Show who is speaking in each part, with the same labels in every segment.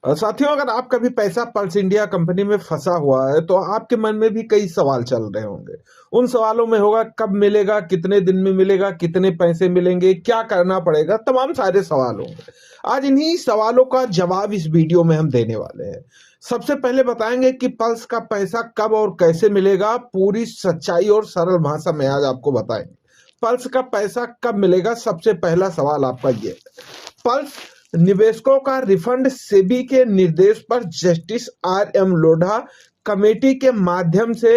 Speaker 1: साथियों, अगर आपका भी पैसा पल्स इंडिया कंपनी में फंसा हुआ है तो आपके मन में भी कई सवाल चल रहे होंगे। उन सवालों में होगा कब मिलेगा, कितने दिन में मिलेगा, कितने पैसे मिलेंगे, क्या करना पड़ेगा, तमाम सारे सवाल होंगे। आज इन्हीं सवालों का जवाब इस वीडियो में हम देने वाले हैं। सबसे पहले बताएंगे कि पल्स का पैसा कब और कैसे मिलेगा, पूरी सच्चाई और सरल भाषा में आज आपको बताएंगे। पल्स का पैसा कब मिलेगा, सबसे पहला सवाल आपका ये है। पल्स निवेशकों का रिफंड सेबी के निर्देश पर जस्टिस आर.एम. लोढ़ा कमेटी के माध्यम से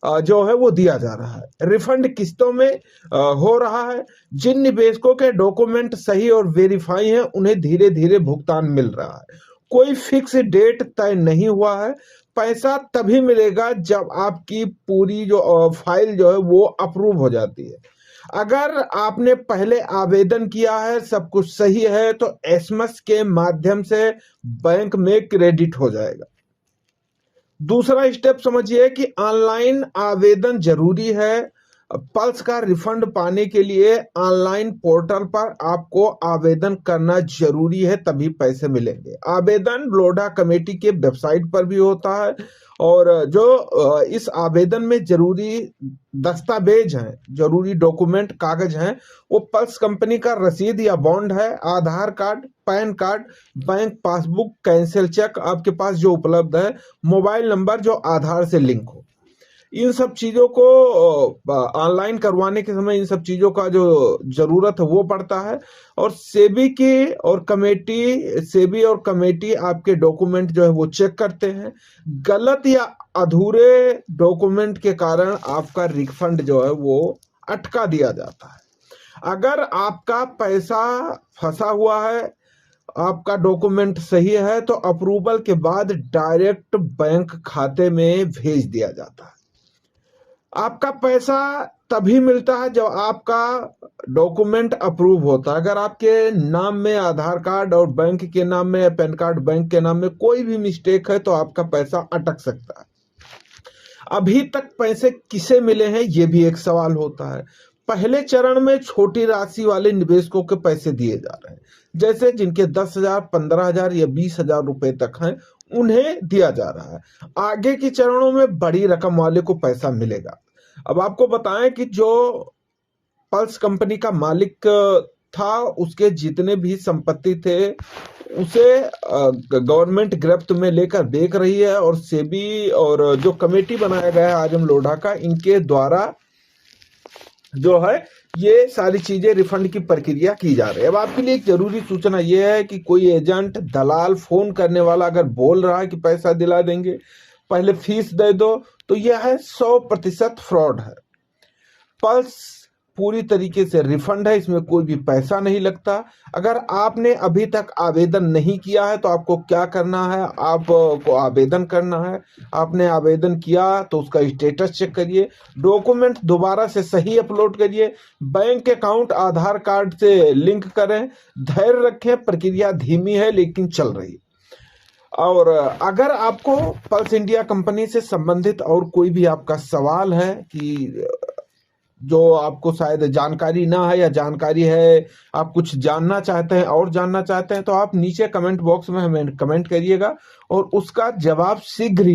Speaker 1: जो है वो दिया जा रहा है। रिफंड किस्तों में हो रहा है। जिन निवेशकों के डॉक्यूमेंट सही और वेरीफाई हैं उन्हें धीरे धीरे भुगतान मिल रहा है। कोई फिक्स डेट तय नहीं हुआ है। पैसा तभी मिलेगा जब आपकी पूरी जो फाइल जो है वो अप्रूव हो जाती है। अगर आपने पहले आवेदन किया है, सब कुछ सही है, तो एसएमएस के माध्यम से बैंक में क्रेडिट हो जाएगा। दूसरा स्टेप समझिए कि ऑनलाइन आवेदन जरूरी है। पल्स का रिफंड पाने के लिए ऑनलाइन पोर्टल पर आपको आवेदन करना जरूरी है, तभी पैसे मिलेंगे। आवेदन लोढ़ा कमेटी के वेबसाइट पर भी होता है और जो इस आवेदन में जरूरी दस्तावेज हैं, जरूरी डॉक्यूमेंट कागज हैं, वो पल्स कंपनी का रसीद या बॉन्ड है, Aadhaar card, PAN card, bank passbook, cancel cheque आपके पास जो उपलब्ध है, मोबाइल नंबर जो आधार से लिंक हो। इन सब चीजों को ऑनलाइन करवाने के समय इन सब चीजों का जो जरूरत है वो पड़ता है। और सेबी और कमेटी आपके डॉक्यूमेंट जो है वो चेक करते हैं। गलत या अधूरे डॉक्यूमेंट के कारण आपका रिफंड जो है वो अटका दिया जाता है। अगर आपका पैसा फंसा हुआ है, आपका डॉक्यूमेंट सही है, तो अप्रूवल के बाद डायरेक्ट बैंक खाते में भेज दिया जाता है। आपका पैसा तभी मिलता है जब आपका डॉक्यूमेंट अप्रूव होता है। अगर आपके नाम में आधार कार्ड और बैंक के नाम में, पैन कार्ड बैंक के नाम में कोई भी मिस्टेक है तो आपका पैसा अटक सकता है। अभी तक पैसे किसे मिले हैं ये भी एक सवाल होता है। पहले चरण में छोटी राशि वाले निवेशकों के पैसे दिए जा रहे हैं, जैसे जिनके 10,000, 15,000 या 20,000 रुपए तक हैं, उन्हें दिया जा रहा है। आगे के चरणों में बड़ी रकम वाले को पैसा मिलेगा। अब आपको बताएं कि जो पल्स कंपनी का मालिक था, उसके जितने भी संपत्ति थे उसे गवर्नमेंट गिरफ्त में लेकर देख रही है और सेबी और जो कमेटी बनाया गया है आजम लोढ़ा का, इनके द्वारा जो है ये सारी चीजें रिफंड की प्रक्रिया की जा रही है। अब आपके लिए एक जरूरी सूचना यह है कि कोई एजेंट, दलाल, फोन करने वाला अगर बोल रहा है कि पैसा दिला देंगे, पहले फीस दे दो, तो यह है 100% फ्रॉड है। पल्स पूरी तरीके से रिफंड है, इसमें कोई भी पैसा नहीं लगता। अगर आपने अभी तक आवेदन नहीं किया है तो आपको क्या करना है, आपको आवेदन करना है। आपने आवेदन किया तो उसका स्टेटस चेक करिए, डॉक्यूमेंट दोबारा से सही अपलोड करिए, बैंक अकाउंट आधार कार्ड से लिंक करें, धैर्य रखें, प्रक्रिया धीमी है लेकिन चल रही है। और अगर आपको पल्स इंडिया कंपनी से संबंधित और कोई भी आपका सवाल है कि जो आपको शायद जानकारी ना है या जानकारी है, आप कुछ जानना चाहते हैं और जानना चाहते हैं, तो आप नीचे कमेंट बॉक्स में हमें कमेंट करिएगा और उसका जवाब शीघ्र ही